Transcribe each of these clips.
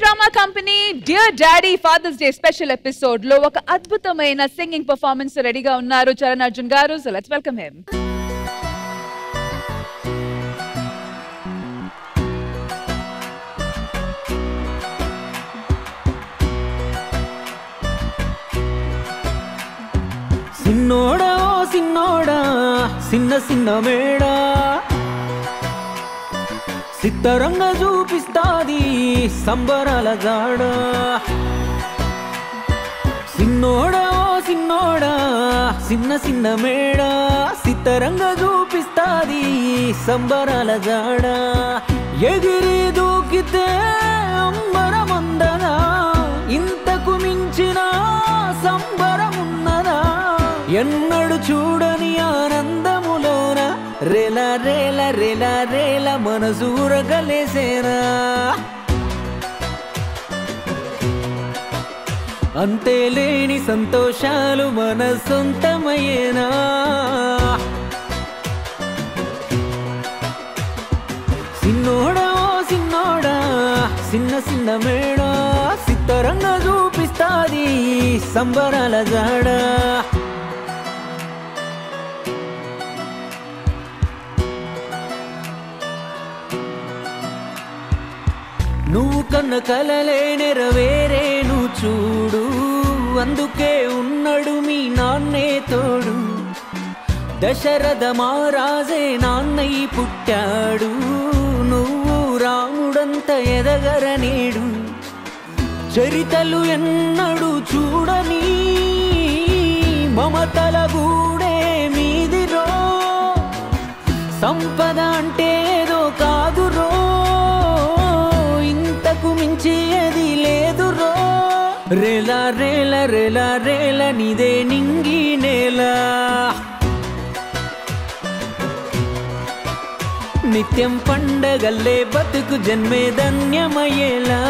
Drama company dear daddy father's day special episode లో ఒక అద్భుతమైన సింగింగ్ పర్ఫార్మెన్స్ రెడీగా ఉన్నారు చరణ్ అర్జున్ గారు. So let's welcome him. సిన్నోడా సిన్నోడా సిన్న సిన్న మేడా సిత్తరంగా చూపిస్తాది సంబరాల జాడ. సిన్నోడా సిన్నోడా సిన్న సిన్న మేడా సిత్తరంగా చూపిస్తాది సంబరాల జాడ. ఎగిరి దూకితే అంబరమందదా ఇంతకు మించిన సంబరమున్నదా. ఎన్నడు చూడని ఆనందములోన రేల రేల రేల రేల మనసూరగలేసేనా. అంతే లేని సంతోషాలు మన సొంతమయ్యేనా. సిన్నోడా సిన్నోడా సిన్న సిన్న మేడా సిత్తరంగా చూపిస్తాది సంబరాల జాడ. నువ్వు కన్న కలలే నెరవేరేను చూడు, అందుకే ఉన్నాడు మీ నాన్నే తోడు. దశరథ మహారాజే నాన్నై పుట్టాడు, నువ్వు రాముడంత ఎదగరనేడు. చరితలు ఎన్నడు చూడని మమతల గూడే మీదిరో. సంపద అంటే ఏదో కాదురో, ఇంతకు మించి అది లేదురో. రేల రేల రేల రేల నిదే నింగి నేల. నిత్యం పండగల్లే బతుకు జన్మే ధన్యమయ్యేలా.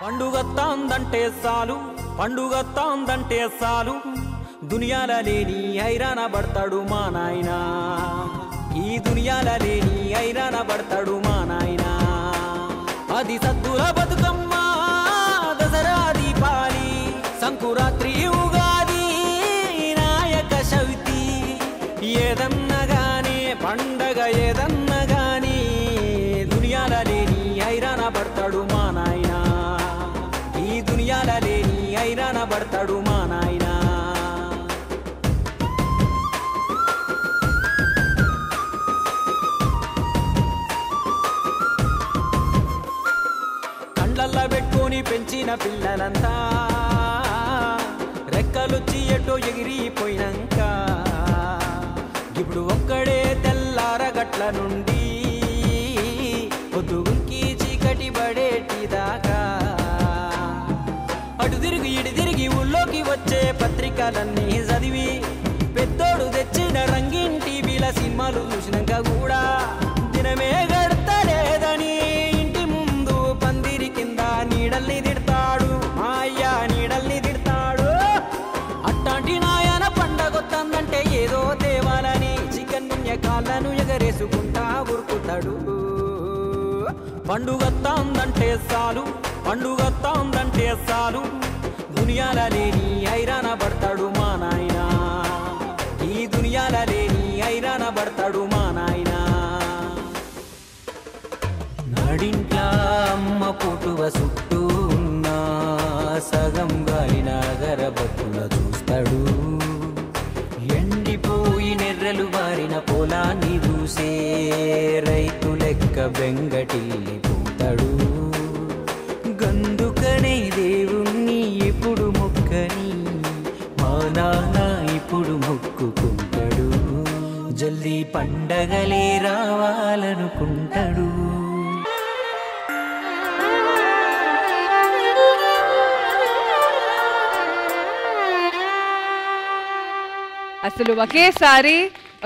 పండుగత్తాందంటే చాలు పండుగత్తాందంటే చాలు దునియాల లేని హైరాణ పడతాడు మా నాయనా. ఈ దునియాల లేని హైరాణ పడతాడు మా నాయనా. అది సద్దుల బతుకమ్మ దసరా దీపాలి సంకురాత్రి ఉగాది నాయక చవితి. ఏదన్నగానే పండగ ఏదన్నగాని దునియాల లేని హైరాణ పడతాడు మా నాయనా. ఈ దునియాల లేని హైరాణ పడతాడు మా నాయనా. కండ్లల్లా పెట్టుకొని పెంచిన పిల్లలంతా రెక్కలొచ్చి ఎటో ఎగిరిపోయినాక ఇప్పుడు ఒక్కడే తెల్లారగట్ల నుండి పొద్దుగుంకి చీకటి పడేటిదాకా అటు తిరిగి ఇటు తిరిగి ఊళ్ళోకి వచ్చే పత్రికలన్నీ చదివి పెద్దోడు తెచ్చిన రంగీన్ టీవీల సినిమాలు చూసినాక కూడా దినమే గడతలేదని ఇంటి ముందు పందిరి కింద నీడల్ని తిడతాడు మా అయ్య నీడల్ని తిడతాడు. అట్టాంటి నాయన పండగొత్తందంటే ఏదో తేవాలని చికెన్ పుణ్యకాళ్ళను ఎగరేసుకుంటా ఉరుకుతాడు. పండుగత్తాందంటే చాలు పండుగత్తాందంటే చాలు దునియాల లేని హైరాణ పడతాడు మా నాయనా. ఈ దునియాల లేని హైరాణ పడతాడు మా నాయనా. నడింట్లా అమ్మ పుట్టువ చుట్టూ ఉన్న సగం గాలిన గరబత్తుల చూస్తాడు. ఎండిపోయి నెర్రలు బారిన పొలాన్ని చూసే రైతు లెక్క బెంగటిల్లి పోతాడు. గందుకనే దేవుణ్ణి ఇప్పుడు మొక్కని మా నాన్న ఇప్పుడు మొక్కుకుంటాడు. జల్దీ పండగలే రావాలనుకుంటాడు. అసలు ఒకేసారి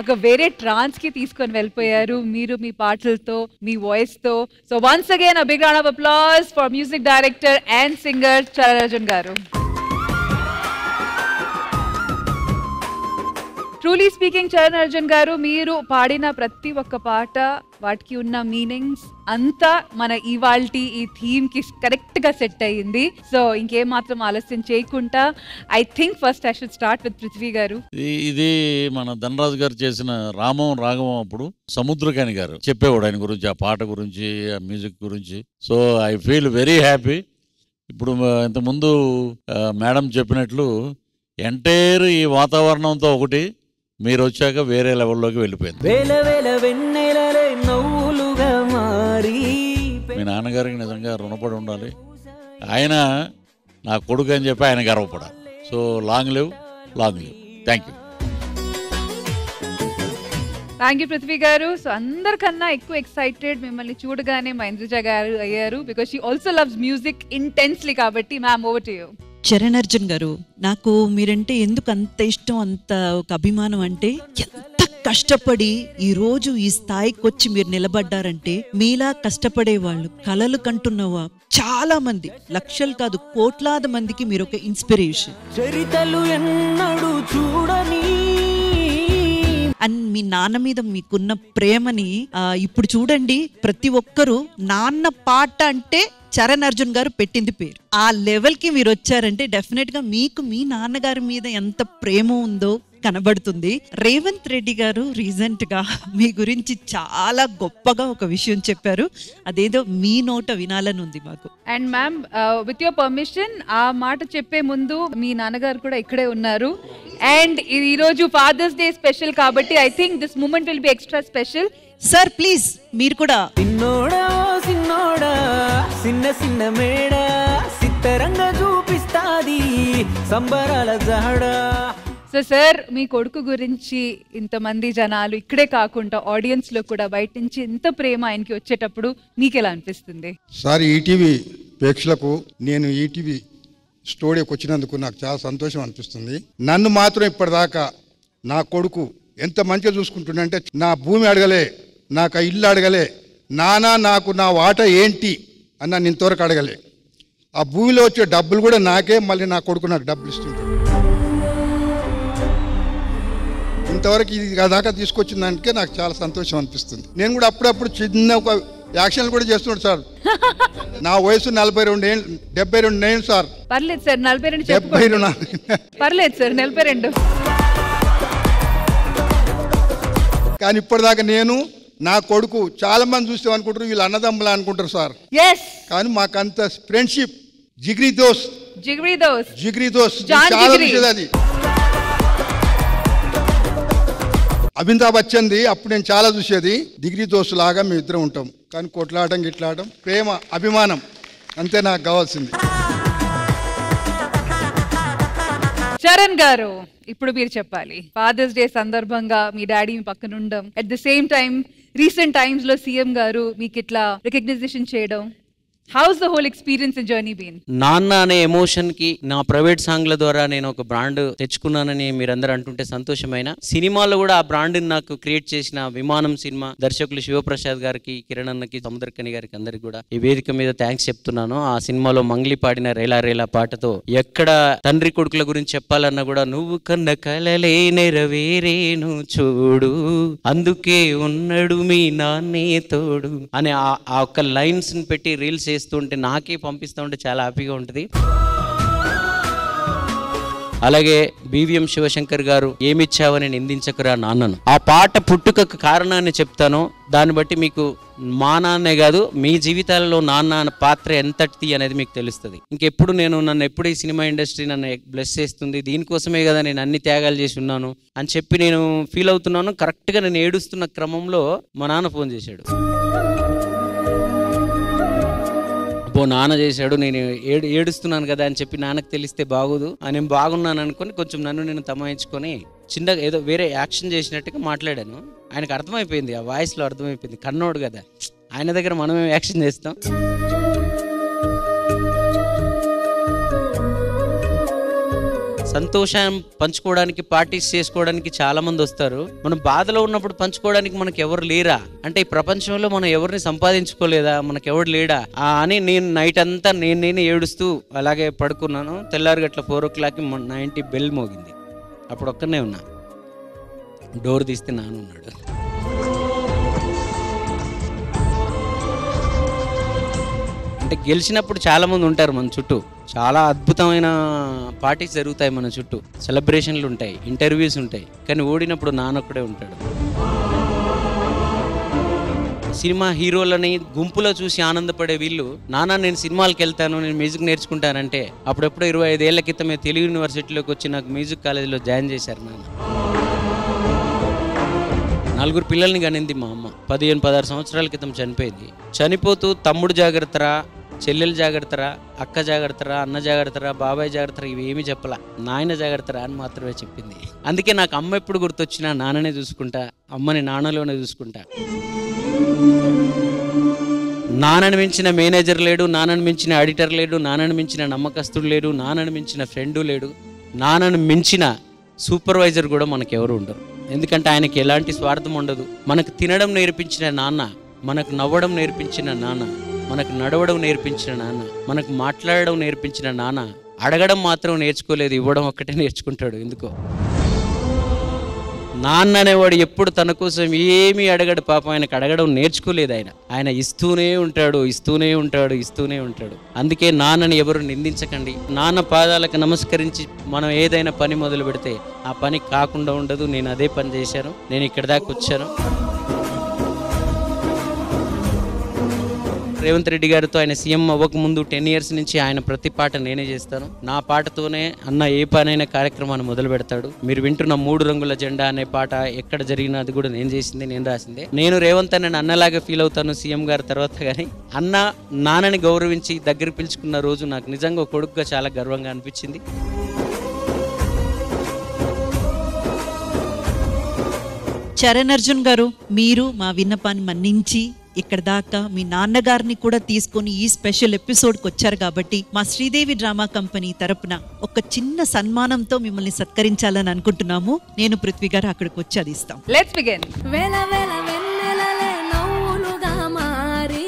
ఒక వేరే ట్రాన్స్ కి తీసుకొని వెళ్ళిపోయారు మీరు మీ పాటలతో మీ వాయిస్ తో. So once again a big round of applause for music director and singer Charan Arjun garu. Truly speaking Charan Arjun గారు, మీరు పాడిన ప్రతి ఒక్క పాట వాటికి ఉన్న మీనింగ్స్ అంతా మన ఇవాల్టి ఈ థీమ్ కి కరెక్ట్ గా సెట్ అయ్యింది. సో ఇంకేం మాత్రం ఆలస్యం చేయకుండా I think first I should start with Prithvi గారు. ఇది మన ధనరాజు గారు చేసిన రామం రాఘవం అప్పుడు సముద్రకాని గారు చెప్పేవాడు ఆయన గురించి, ఆ పాట గురించి, ఆ మ్యూజిక్ గురించి. So I feel very happy. ఇప్పుడు ఇంతకుముందు మేడం చెప్పినట్లు ఎంటైర్ ఈ వాతావరణంతో ఒకటి, మీరు వచ్చాక వేరే లెవెల్లోకి వెళ్ళిపోయింది. మీ నాన్నగారికి నిజంగా రుణపడి ఉండాలి. ఆయన నా కొడుకు అని చెప్పి ఆయన గర్వపడాలి. So long live, long live. Thank you. Thank you Prithvi garu. So అందరికన్నా ఎక్కువ ఎక్సైటెడ్ మిమ్మల్ని చూడగానే మా ఇంద్రజ గారు అయ్యారు, because she also loves music intensely. కాబట్టి ma'am, over to you. Charan Arjun garu, నాకు మీరంటే ఎందుకు అంత ఇష్టం, అంత ఒక అభిమానం అంటే, ఎంత కష్టపడి ఈ రోజు ఈ స్థాయికి వచ్చి మీరు నిలబడ్డారంటే, మీలా కష్టపడే వాళ్ళు, కలలు కంటున్నవా చాలా మంది, లక్షలు కాదు కోట్లాది మందికి మీరు ఒక ఇన్స్పిరేషన్. చరితలు ఎన్నడూ చూడని అండ్ మీ నాన్న మీద మీకున్న ప్రేమని ఇప్పుడు చూడండి, ప్రతి ఒక్కరు నాన్న పాట అంటే చరణ్ అర్జున్ గారు పెట్టింది పేరు. ఆ లెవెల్ కి మీరు వచ్చారంటే డెఫినెట్ గా మీకు మీ నాన్నగారి మీద ఎంత ప్రేమ ఉందో కనబడుతుంది. రేవంత్ రెడ్డి గారు రీసెంట్ గా మీ గురించి చాలా గొప్పగా ఒక విషయం చెప్పారు, అదేదో మీ నోట వినాలని ఉంది మాకు. And ma'am, with your permission, ఆ మాట చెప్పే ముందు మీ నాన్నగారు కూడా ఇక్కడే ఉన్నారు. అండ్ ఈ రోజు ఫాదర్స్ డే స్పెషల్ కాబట్టి I think this moment will be extra special. Sir please మీరు కూడా. సిన్నోడా సిన్నోడా సిన్న సిన్న మేడ సిత్తరంగా చూపిస్తాది సంబరాల జహడా. సో సార్, మీ కొడుకు గురించి ఇంతమంది జనాలు ఇక్కడే కాకుండా ఆడియన్స్ లో కూడా బయట నుంచి ఎంత ప్రేమ ఆయనకి వచ్చేటప్పుడు మీకు ఎలా అనిపిస్తుంది? సార్, ఈటీవీ ప్రేక్షకులకు నేను ఈటీవీ స్టూడియోకి వచ్చినందుకు నాకు చాలా సంతోషం అనిపిస్తుంది. నన్ను మాత్రం ఇప్పటిదాకా నా కొడుకు ఎంత మంచిగా చూసుకుంటుండంటే, నా భూమి అడగలే, నాకు ఆ ఇల్లు అడగలే, నానా నాకు నా వాటా ఏంటి అని నన్ను ఇంతవరకు అడగలే. ఆ భూమిలో వచ్చే డబ్బులు కూడా నాకే, మళ్ళీ నా కొడుకు నాకు డబ్బులు ఇస్తుంటాడు. ఇంతవరకు ఇది దాకా తీసుకొచ్చిన దానికే నాకు చాలా సంతోషం అనిపిస్తుంది. నేను కూడా అప్పుడప్పుడు చిన్న ఒక యాక్షన్లు కూడా చేస్తున్నాడు సార్. నా వయసు 42 ఏళ్ళు, 72 ఏళ్ళు సార్. పర్లేదు సార్, 42 పర్లేదు సార్, 42. కానీ ఇప్పటిదాకా నేను నా కొడుకు చాలా మంది చూస్తే అనుకుంటారు వీళ్ళు అన్నదమ్ములా అనుకుంటారు సార్. కానీ మాకంత ఫ్రెండ్షిప్, జిగ్రీ దోస్ చాలా విషయం అది. అమితాబ్ బచ్చన్ది అప్పుడు నేను చాలా చూసేది. డిగ్రీ దోస్తు లాగా మేము ఇద్దరం ఉంటాం, కానీ కొట్లాడడం గిట్లాడడం, ప్రేమ అభిమానం అంతే నాకు కావాల్సింది. చరణ్ గారు, ఇప్పుడు మీరు చెప్పాలి. ఫాదర్స్ డే సందర్భంగా మీ డాడీ మీ పక్కన ఉండడం, at the same time recent times లో సీఎం గారు మీకు ఇట్లా రికగ్నైజేషన్ చేయడం, how's the whole experience and journey been? నాన్న అనే ఎమోషన్ కి నా ప్రైవేట్ సాంగ్ల ద్వారా నేను ఒక బ్రాండ్ తెచ్చుకున్నానని మీరందరూ అంటుంటే సంతోషమైన. సినిమాలో కూడా ఆ బ్రాండ్ నాకు క్రియేట్ చేసిన విమానం సినిమా దర్శకులు శివప్రసాద్ గారికి, కిరణ్ అన్నకి, సముద్రకని గారికి అందరికి కూడా ఈ వేదిక మీద థ్యాంక్స్ చెప్తున్నాను. ఆ సినిమాలో మంగ్లీ పాడిన రేలా రేలా పాటతో ఎక్కడ తండ్రి కొడుకుల గురించి చెప్పాలన్నా కూడా నువ్వు కన్న కలలే నెరవేరేను చూడు, అందుకే ఉన్నాడు మీ నాన్నే తోడు అనే ఆ ఒక్క లైన్స్ ని పెట్టి రీల్స్ చేస్తుంటే నాకే పంపిస్తూ ఉంటే చాలా హ్యాపీగా ఉంటుంది. అలాగే బివిఎం శివశంకర్ గారు ఏమిచ్చావని నిందించకురా నాన్నను, ఆ పాట పుట్టుకకు కారణాన్ని చెప్తాను. దాన్ని బట్టి మీకు మా నాన్నే కాదు మీ జీవితాలలో నాన్న పాత్ర ఎంతటి అనేది మీకు తెలుస్తుంది. ఇంకెప్పుడు నన్ను ఎప్పుడు ఈ సినిమా ఇండస్ట్రీ నన్ను బ్లెస్ చేస్తుంది, దీనికోసమే కదా నేను అన్ని త్యాగాలు చేసి ఉన్నాను అని చెప్పి నేను ఫీల్ అవుతున్నాను. కరెక్ట్గా నేను ఏడుస్తున్న క్రమంలో మా నాన్న ఫోన్ చేశాడు. నాన్న చేశాడు, నేను ఏడుస్తున్నాను కదా అని చెప్పి నాన్నకు తెలిస్తే బాగోదు, నేను బాగున్నాను అనుకుని కొంచెం నన్ను నేను తమాయించుకొని చిన్నగా ఏదో వేరే యాక్షన్ చేసినట్టుగా మాట్లాడాను. ఆయనకు అర్థమైపోయింది, ఆ వాయిస్లో అర్థమైపోయింది, కన్నోడు కదా ఆయన దగ్గర మనమేం యాక్షన్ చేస్తాం. సంతోషం పంచుకోవడానికి, పార్టీస్ చేసుకోవడానికి చాలా మంది వస్తారు. మనం బాధలో ఉన్నప్పుడు పంచుకోవడానికి మనకు ఎవరు లేరా అంటే, ఈ ప్రపంచంలో మనం ఎవరిని సంపాదించుకోలేదా, మనకు ఎవరు లేడా అని నేను నైట్ అంతా నేనే ఏడుస్తూ అలాగే పడుకున్నాను. తెల్లారి గట్ల 4 o'clockకి 90 బెల్ మోగింది. అప్పుడు ఒక్కనే ఉన్నా. డోర్ తీస్తే నాన్న ఉన్నాడు. అంటే గెలిచినప్పుడు చాలా మంది ఉంటారు మన చుట్టూ, చాలా అద్భుతమైన పార్టీస్ జరుగుతాయి మన చుట్టూ, సెలబ్రేషన్లు ఉంటాయి, ఇంటర్వ్యూస్ ఉంటాయి, కానీ ఓడినప్పుడు నాన్నొక్కడే ఉంటాడు. సినిమా హీరోలని గుంపులో చూసి ఆనందపడే వీళ్ళు, నాన్న నేను సినిమాలకు వెళ్తాను, నేను మ్యూజిక్ నేర్చుకుంటానంటే అప్పుడెప్పుడు 25 ఏళ్ల క్రితమే తెలుగు యూనివర్సిటీలోకి వచ్చి నాకు మ్యూజిక్ కాలేజీలో జాయిన్ చేశారు నాన్న. 4 పిల్లల్ని కనింది మా అమ్మ. 15-16 సంవత్సరాల క్రితం చనిపోయింది. చనిపోతూ తమ్ముడు జాగ్రత్తరా, చెల్లెలు జాగ్రత్తరా, అక్క జాగ్రత్తరా, అన్న జాగ్రత్తరా, బాబాయ్ జాగ్రత్తరా ఇవి ఏమీ చెప్పలా, నాయన జాగ్రత్తరా అని మాత్రమే చెప్పింది. అందుకే నాకు అమ్మ ఎప్పుడు గుర్తొచ్చినా నాన్ననే చూసుకుంటా, అమ్మని నాన్నలోనే చూసుకుంటా. నాన్నని మించిన మేనేజర్ లేడు, నాన్నని మించిన ఎడిటర్ లేడు, నాన్నని మించిన నమ్మకస్తుడు లేడు, నాన్నని మించిన ఫ్రెండు లేడు, నాన్నని మించిన సూపర్వైజర్ కూడా మనకెవరు ఉండరు. ఎందుకంటే ఆయనకి ఎలాంటి స్వార్థం ఉండదు. మనకు తినడం నేర్పించిన నాన్న, మనకు నవ్వడం నేర్పించిన నాన్న, మనకు నడవడం నేర్పించిన నాన్న, మనకు మాట్లాడడం నేర్పించిన నాన్న అడగడం మాత్రం నేర్చుకోలేదు, ఇవ్వడం ఒక్కటే నేర్చుకుంటాడు. ఎందుకో నాన్న అనేవాడు ఎప్పుడు తన కోసం ఏమీ అడగడు. పాపం ఆయనకు అడగడం నేర్చుకోలేదు. ఆయన ఇస్తూనే ఉంటాడు, ఇస్తూనే ఉంటాడు, ఇస్తూనే ఉంటాడు. అందుకే నాన్నని ఎవరు నిందించకండి. నాన్న పాదాలకు నమస్కరించి మనం ఏదైనా పని మొదలు పెడితే ఆ పని కాకుండా ఉండదు. నేను అదే పని చేశాను, నేను ఇక్కడి దాకా వచ్చాను. రేవంత్ రెడ్డి గారితో ఆయన సీఎం అవ్వకముందు 10 years నుంచి ఆయన ప్రతి పాట నేనే చేస్తాను. నా పాటతోనే అన్న ఏ పనైనా కార్యక్రమాన్ని మొదలు పెడతాడు. మీరు వింటున్న 3 రంగుల జెండా అనే పాట ఎక్కడ జరిగినా అది కూడా నేను చేసిందే, నేను రాసిందే. నేను రేవంత్ అన్న అన్నలాగా ఫీల్ అవుతాను సీఎం గారి తర్వాత. కానీ అన్న నాన్నని గౌరవించి దగ్గర పిలుచుకున్న రోజు నాకు నిజంగా కొడుకుగా చాలా గర్వంగా అనిపించింది. చరణ్ అర్జున్ గారు, మీరు మా విన్నపాన్ని మన్నించి ఇక్కడ దాకా మీ నాన్నగారిని కూడా తీసుకొని ఈ స్పెషల్ ఎపిసోడ్కి వచ్చారు కాబట్టి మా శ్రీదేవి డ్రామా కంపెనీ తరపున ఒక చిన్న సన్మానంతో మిమ్మల్ని సత్కరించాలని అనుకుంటున్నాము. నేను పృథ్వీ గారు అక్కడికి వచ్చి అది ఇస్తాం. Let's begin. వేల వేల వెన్నెలలే నవ్వులుగా మారి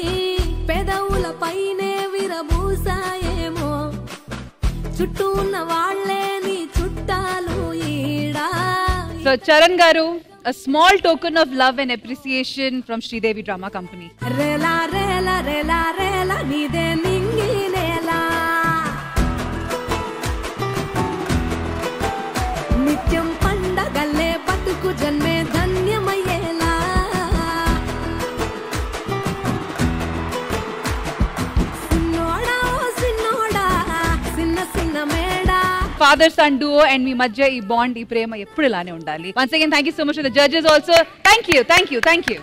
పెదవుల పైనే విరబూసాయేమో, చుట్టూ ఉన్న వాళ్ళే నీ చుట్టాలు ఈడా. సో చరణ్ గారు, a small token of love and appreciation from Sridevi Drama Company. Rela Rela Rela Rela నీదే నింగి నేలా, నిత్యం పండగల్లే బతుకు జన్మే ధన్యమయ్యేలా. సిన్నోడా ఓ సిన్నోడా సిన్న సిన్న మేడా. Father son duo and మీ మధ్య ఈ బాండ్, ఈ ప్రేమ ఎప్పుడు ఇలానే ఉండాలి. Once again, thank you so much to the judges also. Thank you.